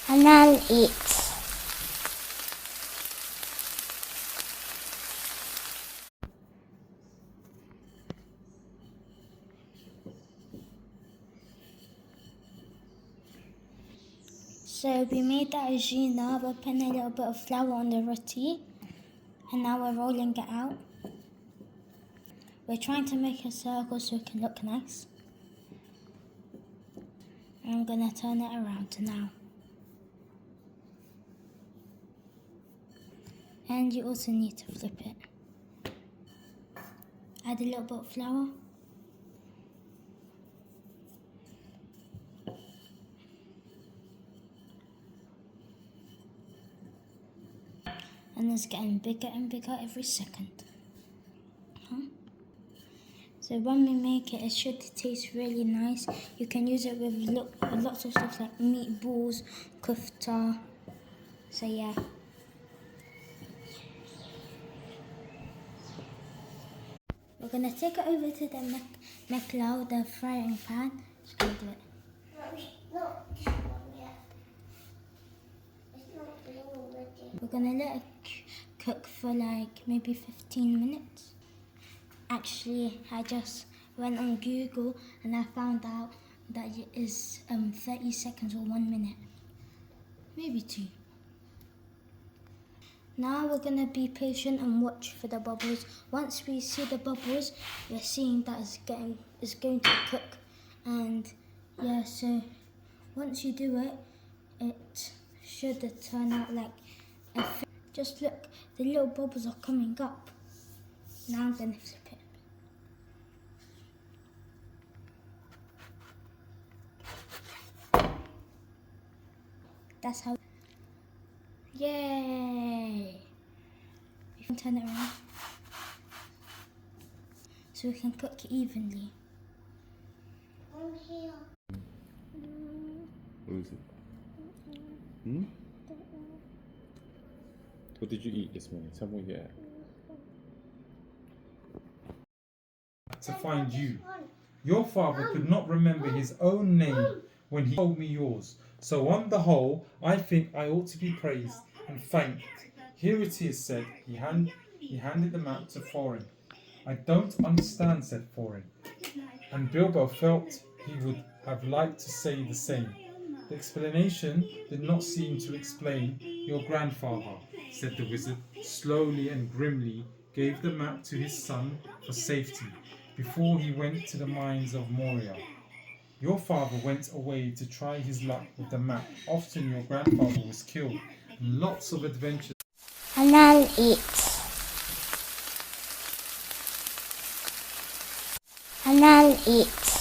and I'll eat. So we made that ajina, we're putting a little bit of flour on the roti, and now we're rolling it out. We're trying to make a circle so it can look nice. And I'm going to turn it around now. And you also need to flip it. Add a little bit of flour. And it's getting bigger and bigger every second. So when we make it, it should taste really nice. You can use it with lots of stuff like meatballs, kofta. So yeah. We're going to take it over to the maklau, the frying pan. Just going to do it. We're going to let it cook for like maybe 15 minutes. Actually, I just went on Google and I found out that it is 30 seconds or 1 minute. Maybe 2. Now we're going to be patient and watch for the bubbles. Once we see the bubbles, we're seeing that it's going to cook. And yeah, so once you do it, it should turn out like a fish. Just look, the little bubbles are coming up. Now I'm going to flip it. That's how. Yay! We can turn it around so we can cook evenly. What is it? What did you eat this morning? Tell me what you ate. To find you. Your father could not remember his own name when he told me yours. So on the whole, I think I ought to be praised and thanked. Here it is, said he handed them out to Foreign. I don't understand, said Foreign. And Bilbo felt he would have liked to say the same. The explanation did not seem to explain. Your grandfather, said the wizard, slowly and grimly gave the map to his son for safety before he went to the mines of Moria. Your father went away to try his luck with the map. Often your grandfather was killed. Lots of adventures. And I'll eat. And I'll eat.